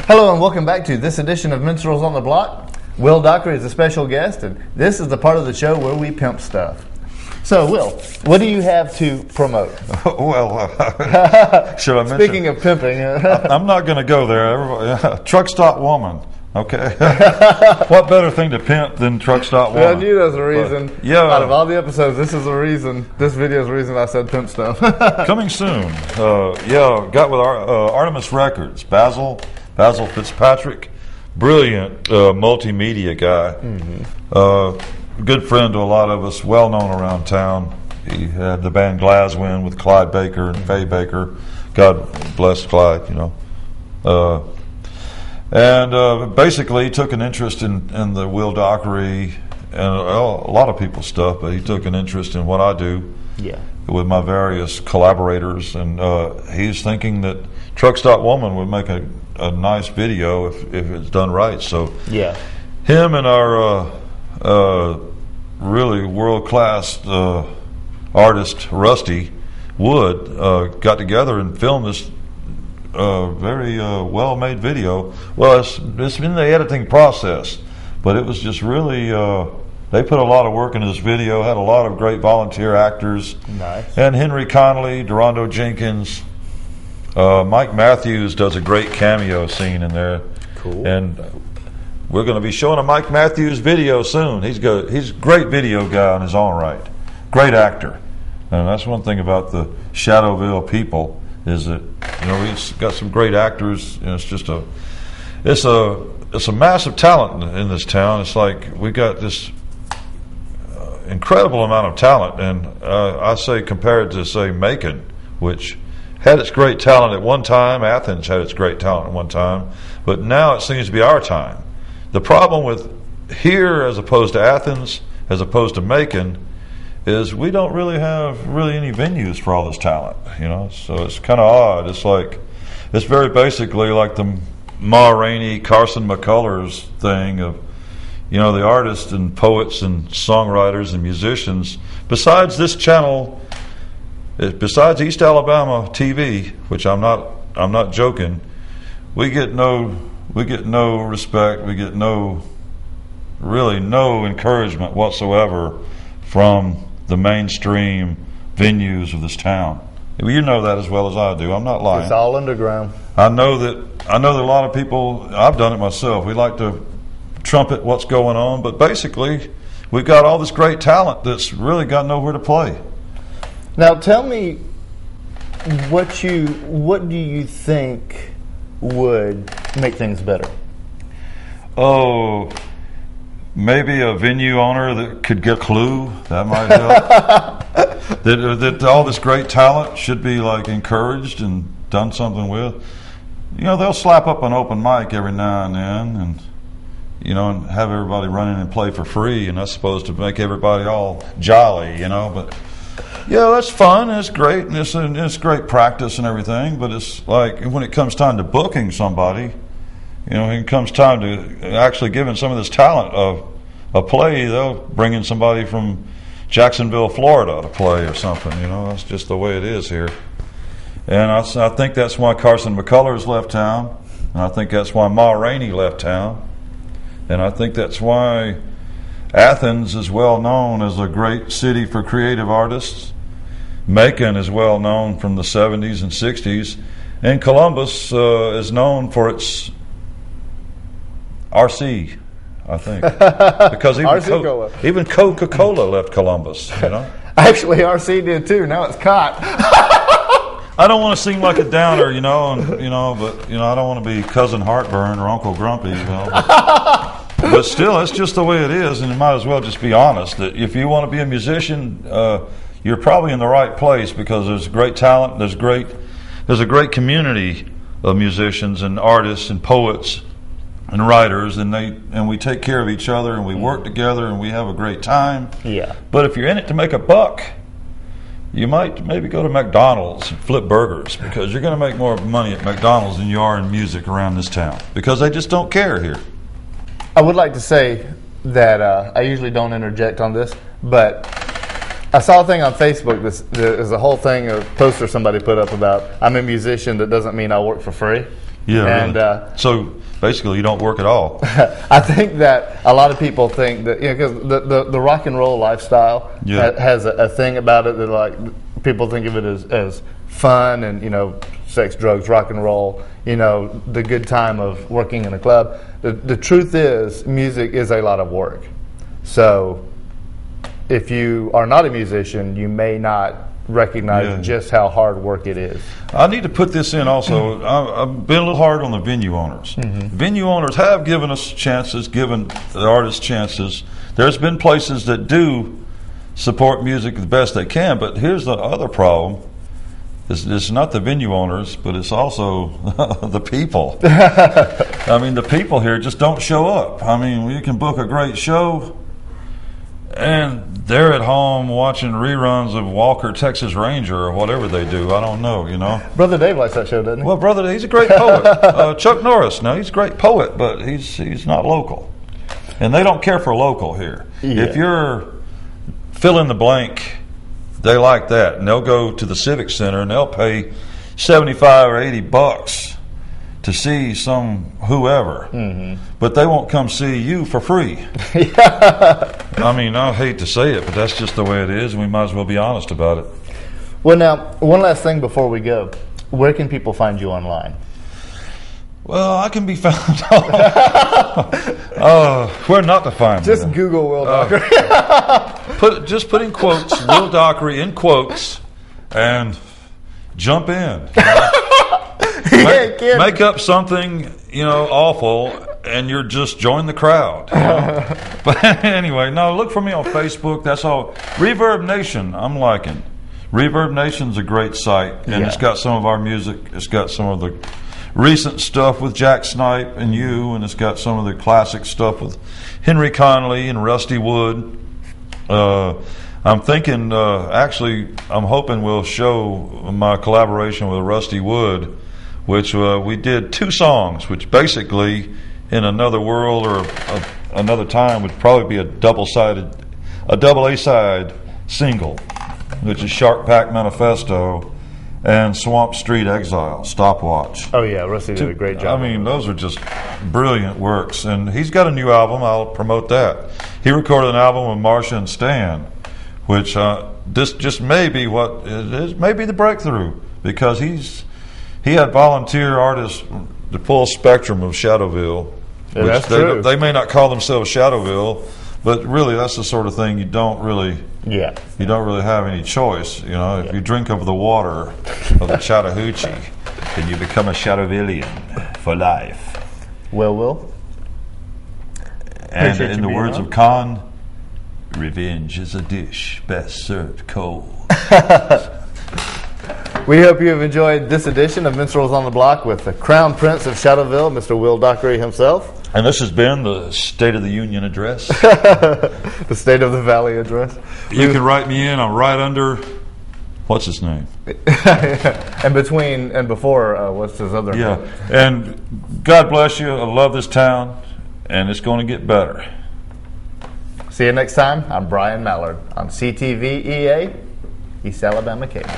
Hello and welcome back to this edition of Minstrels on the Block. Will Dockery is a special guest, and this is the part of the show where we pimp stuff. So, Will, what do you have to promote? Well, should I mention? Speaking of pimping, I'm not going to go there. Truck Stop Woman. Okay. What better thing to pimp than Truck Stop Woman? I knew there was a reason. But, yeah. Out of all the episodes, this is the reason. This video is the reason I said pimp stuff. Coming soon. Got with Artemis Records. Basil Fitzpatrick, brilliant multimedia guy. Mm-hmm. Good friend to a lot of us, well known around town. He had the band Glaswin with Clyde Baker and Faye Baker. God bless Clyde, And basically, he took an interest in the Will Dockery and a lot of people's stuff, but he took an interest in what I do with my various collaborators. And he's thinking that Truck Stop Woman would make a nice video if it's done right. So him and our really world-class artist, Rusty Wood, got together and filmed this very well-made video. Well, it's in the editing process, but it was just really they put a lot of work into this video, had a lot of great volunteer actors. Nice. And Henry Connolly, Durando Jenkins, Mike Matthews does a great cameo scene in there. Cool. And we're going to be showing a Mike Matthews video soon. He's a great video guy in his own right. Great actor. And that's one thing about the Shadowville people, is that we've got some great actors, and it's a massive talent in this town. It's like we got this incredible amount of talent, and I say compared to say Macon, which had its great talent at one time. Athens had its great talent at one time, but now it seems to be our time. The problem with here, as opposed to Athens, as opposed to Macon, is we don't really have any venues for all this talent, So it's kind of odd. It's very basically like the Ma Rainey, Carson McCullers thing of, the artists and poets and songwriters and musicians. Besides this channel, besides East Alabama TV, which I'm not joking, we get no respect. We get no encouragement whatsoever from the mainstream venues of this town. You know that as well as I do. I'm not lying. It's all underground. I know that a lot of people, I've done it myself, we like to trumpet what's going on, but basically we've got all this great talent that's really got nowhere to play. Now tell me what do you think would make things better? Oh, maybe a venue owner that could get a clue. That might help. that all this great talent should be encouraged and done something with. They'll slap up an open mic every now and then, and and have everybody run in and play for free, and that's supposed to make everybody all jolly, But that's fun. And it's great, and it's great practice and everything. But it's like when it comes time to booking somebody. When it comes time to actually giving some of this talent a play, they'll bring in somebody from Jacksonville, Florida to play or something. That's just the way it is here. And I think that's why Carson McCullers left town, and I think that's why Ma Rainey left town, and I think that's why Athens is well known as a great city for creative artists. Macon is well known from the 70s and 60s, and Columbus is known for its RC, I think, because even Coca-Cola left Columbus. Actually, RC did too. Now it's caught. I don't want to seem like a downer, but I don't want to be Cousin Heartburn or Uncle Grumpy, But still, it's just the way it is, and you might as well just be honest that if you want to be a musician, you're probably in the right place, because there's great talent. There's a great community of musicians and artists and poets and writers, and we take care of each other, and we work together, and we have a great time. Yeah. But if you're in it to make a buck, you might maybe go to McDonald's and flip burgers, because you're going to make more money at McDonald's than you are in music around this town, because they just don't care here. I would like to say that I usually don't interject on this, but I saw a thing on Facebook. There's a whole thing, a poster somebody put up about, I'm a musician, that doesn't mean I work for free. Yeah, and really. So basically, you don't work at all. I think that a lot of people think that, because the rock and roll lifestyle has a thing about it that, like, people think of it as fun and, sex, drugs, rock and roll, the good time of working in a club. The truth is, music is a lot of work. So if you are not a musician, you may not recognize just how hard work it is. I need to put this in also. I've been a little hard on the venue owners. Mm-hmm. Venue owners have given us chances, given the artists chances. There's been places that do support music the best they can, but here's the other problem. It's not the venue owners, but it's also the people. I mean, the people here just don't show up. I mean, you can book a great show, and they're at home watching reruns of Walker, Texas Ranger, or whatever they do. I don't know, Brother Dave likes that show, doesn't he? Well, Brother, he's a great poet. Chuck Norris, now he's a great poet, but he's not local. And they don't care for local here. Yeah. If you're fill in the blank, they like that. And they'll go to the Civic Center and they'll pay $75 or $80 to see some whoever, but they won't come see you for free. I mean, I hate to say it, but that's just the way it is, and we might as well be honest about it. Well, now, one last thing before we go. Where can people find you online? Well, I can be found where not to find me. Just Google Will Dockery. Put in quotes, Will Dockery in quotes, and jump in. Make up something, awful, and you're just join the crowd. But anyway, no, look for me on Facebook. That's all. Reverb Nation, I'm liking. Reverb Nation's a great site, and it's got some of our music. It's got some of the recent stuff with Jack Snipe and you, and it's got some of the classic stuff with Henry Connolly and Rusty Wood. I'm thinking, I'm hoping we'll show my collaboration with Rusty Wood, which we did 2 songs, which basically in another world or another time would probably be a double A-side single, which is Shark Pack Manifesto and Swamp Street Exile, Stopwatch. Oh yeah, Rusty did a great job. I mean, those are just brilliant works, and he's got a new album. I'll promote that. He recorded an album with Marsha and Stan, which this just may be what it is, maybe the breakthrough, because he had volunteer artists, the full spectrum of Shadowville. Yeah, that's true. They may not call themselves Shadowville, but really that's the sort of thing you don't really have any choice. If you drink of the water of the Chattahoochee, then you become a Shadowvillian for life. Will. And in the words of Khan, revenge is a dish best served cold. We hope you have enjoyed this edition of Minstrels on the Block with the Crown Prince of Shadowville, Mr. Will Dockery himself. And this has been the State of the Union address. The State of the Valley address. You can write me in. I'm right under, what's his name? And between and before, what's his other name? Yeah. And God bless you. I love this town, and it's going to get better. See you next time. I'm Brian Mallard on CTV EA, East Alabama Cable.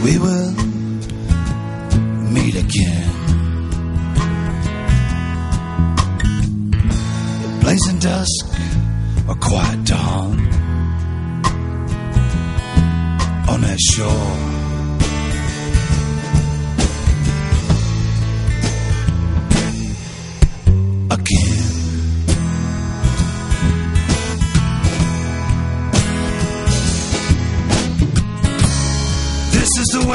We will meet again. Blazing dusk or quiet dawn on that shore. Again. the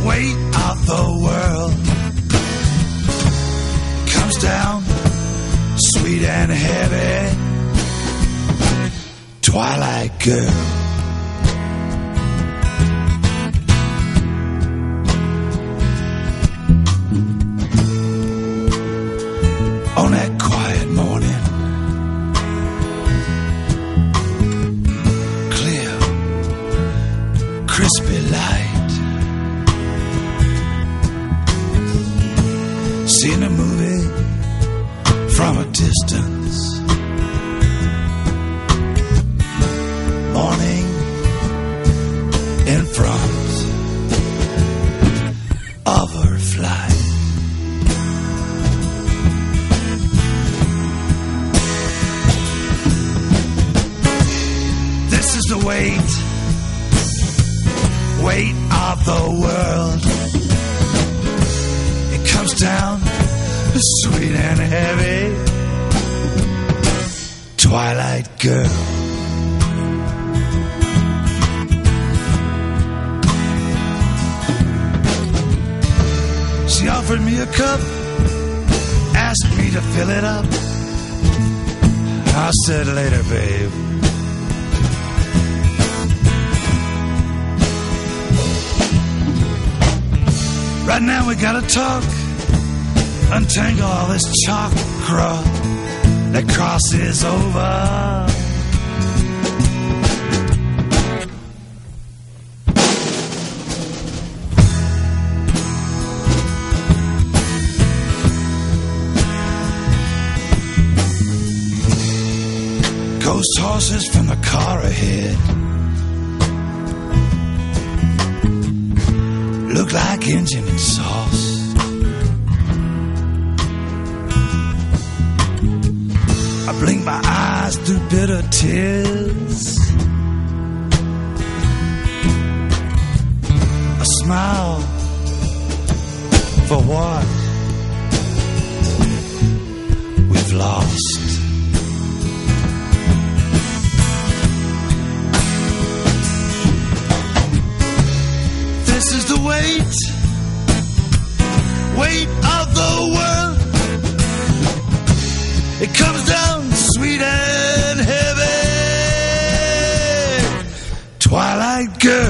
weight of the world. Comes down sweet and heavy. Twilight girl. On that quiet morning, clear, crispy light, seeing a movie from a distance, morning in front of her flight. This is the weight of the world. It comes down sweet and heavy. Twilight girl. She offered me a cup, asked me to fill it up. I said later, babe. Right now we gotta talk, untangle all this chakra that crosses over. Ghost horses from the car ahead look like engine exhaust. I blink my eyes through bitter tears. A smile for what we've lost. This is the weight of the world. It comes down sweet and heavy. Twilight girl.